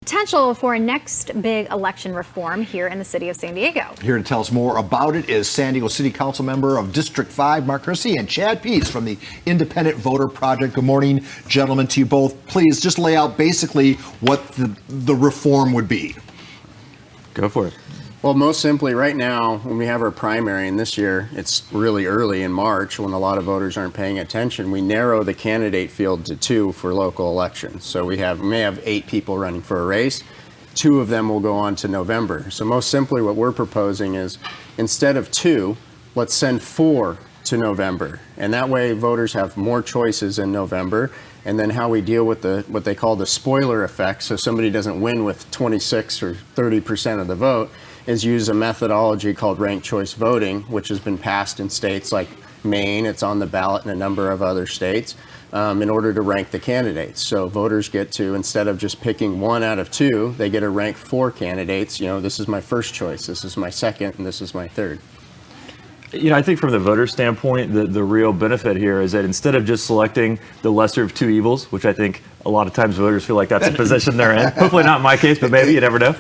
Potential for a next big election reform here in the city of San Diego. Here to tell us more about it is San Diego City Council member of District 5, Mark Kersey, and Chad Peace from the Independent Voter Project. Good morning, gentlemen, to you both. Please just lay out basically what the reform would be. Go for it. Well, most simply, right now, when we have our primary, and this year it's really early in March when a lot of voters aren't paying attention, we narrow the candidate field to 2 for local elections. So we may have 8 people running for a race. 2 of them will go on to November. So most simply, what we're proposing is instead of 2, let's send 4 to November. And that way voters have more choices in November. And then how we deal with what they call the spoiler effect, so somebody doesn't win with 26 or 30% of the vote, is use a methodology called ranked choice voting, which has been passed in states like Maine. It's on the ballot in a number of other states in order to rank the candidates. So voters get to, instead of just picking 1 out of 2, they get to rank 4 candidates. You know, this is my first choice, this is my second, and this is my third. You know, I think from the voter standpoint, the real benefit here is that instead of just selecting the lesser of 2 evils, which I think a lot of times voters feel like that's the position they're in, hopefully not in my case, but maybe, you never know,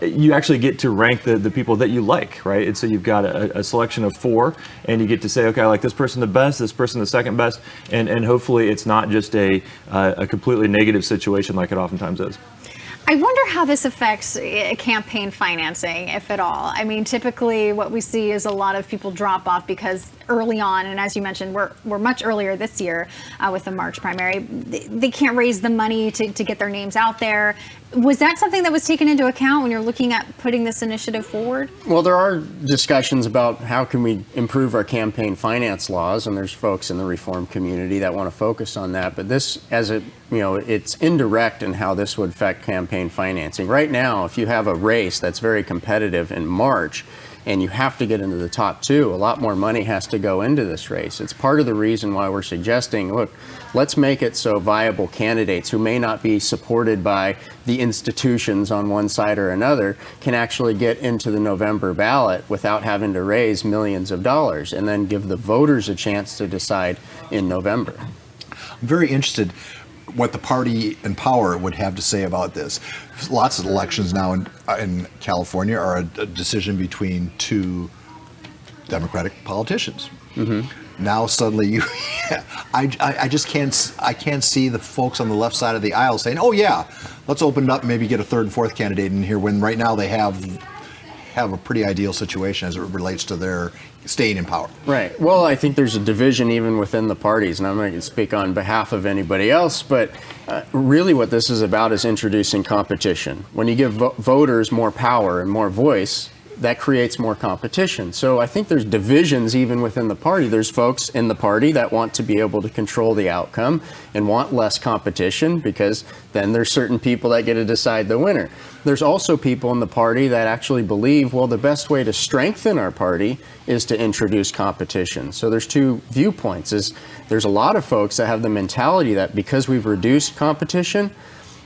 you actually get to rank the people that you like, right? And so you've got a selection of 4, and you get to say, okay, I like this person the best, this person the second best, and hopefully it's not just a completely negative situation like it oftentimes is. I wonder how this affects campaign financing, if at all. I mean, typically what we see is a lot of people drop off because early on, and as you mentioned, we're much earlier this year with the March primary, they can't raise the money to get their names out there. Was that something that was taken into account when you're looking at putting this initiative forward? Well, there are discussions about how can we improve our campaign finance laws, and there's folks in the reform community that want to focus on that. But this, it's indirect in how this would affect campaign financing. Right now, if you have a race that's very competitive in March, and you have to get into the top 2, a lot more money has to go into this race. It's part of the reason why we're suggesting, look, let's make it so viable candidates who may not be supported by the institutions on one side or another can actually get into the November ballot without having to raise millions of dollars, and then give the voters a chance to decide in November. I'm very interested what the party in power would have to say about this. Lots of elections now in California are a decision between 2 Democratic politicians. Mm-hmm. Now suddenly, I just can't see the folks on the left side of the aisle saying, "Oh yeah, let's open it up and maybe get a 3rd and 4th candidate in here." When right now they have a pretty ideal situation as it relates to their staying in power. Right. Well, I think there's a division even within the parties, and I'm not going to speak on behalf of anybody else, but really what this is about is introducing competition. When you give voters more power and more voice, that creates more competition. So I think there's divisions even within the party. There's folks in the party that want to be able to control the outcome and want less competition, because then there's certain people that get to decide the winner. There's also people in the party that actually believe, well, the best way to strengthen our party is to introduce competition. So there's 2 viewpoints. There's a lot of folks that have the mentality that because we've reduced competition,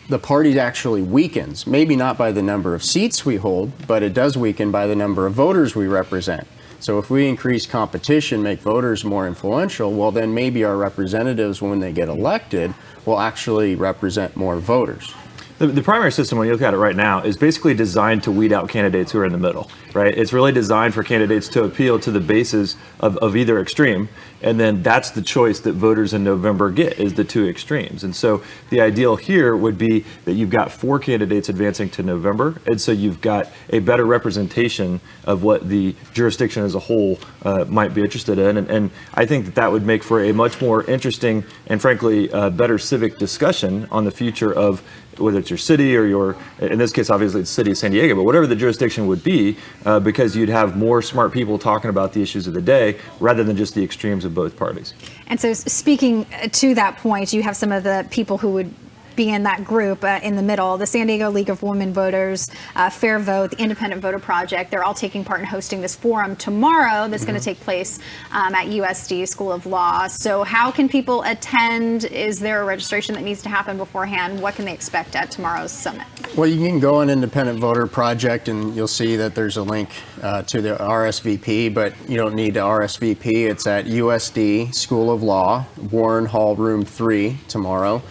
the party actually weakens, maybe not by the number of seats we hold, but it does weaken by the number of voters we represent. So if we increase competition, make voters more influential, well, then maybe our representatives, when they get elected, will actually represent more voters. The primary system, when you look at it right now, is basically designed to weed out candidates who are in the middle, right? It's really designed for candidates to appeal to the bases of either extreme, and then that's the choice that voters in November get, is the 2 extremes. And so the ideal here would be that you've got 4 candidates advancing to November, and so you've got a better representation of what the jurisdiction as a whole might be interested in. And I think that would make for a much more interesting and frankly better civic discussion on the future of whether it's your city or your, in this case, obviously it's the city of San Diego, but whatever the jurisdiction would be, because you'd have more smart people talking about the issues of the day rather than just the extremes of both parties. And so speaking to that point, you have some of the people who would be in that group in the middle, the San Diego League of Women Voters, FairVote, the Independent Voter Project. They're all taking part in hosting this forum tomorrow that's going to take place at USD School of Law. So how can people attend? Is there a registration that needs to happen beforehand? What can they expect at tomorrow's summit? Well, you can go on Independent Voter Project and you'll see that there's a link to the RSVP, but you don't need to RSVP. It's at USD School of Law, Warren Hall Room 3 tomorrow.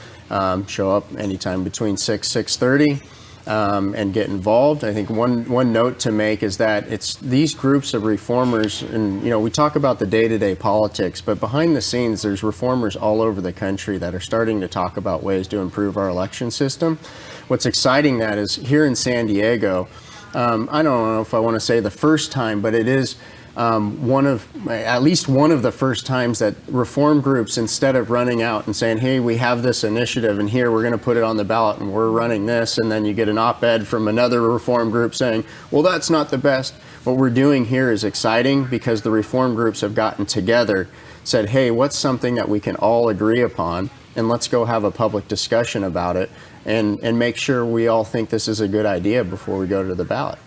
show up anytime between 6:30. And get involved. I think one note to make is that it's these groups of reformers, and we talk about the day-to-day politics, but behind the scenes there's reformers all over the country that are starting to talk about ways to improve our election system. What's exciting that is here in San Diego, I don't know if I want to say the first time, but it is at least one of the first times that reform groups, instead of running out and saying, hey, we have this initiative and here we're going to put it on the ballot and we're running this, and then you get an op-ed from another reform group saying, well, that's not the best. What we're doing here is exciting because the reform groups have gotten together, said, hey, what's something that we can all agree upon, and let's go have a public discussion about it and make sure we all think this is a good idea before we go to the ballot.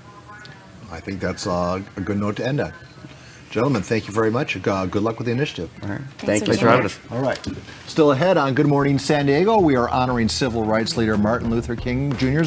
I think that's a good note to end on. Gentlemen, thank you very much. Good luck with the initiative. All right. Thanks Thanks for having us. All right. Still ahead on Good Morning San Diego, we are honoring civil rights leader Martin Luther King Jr.'s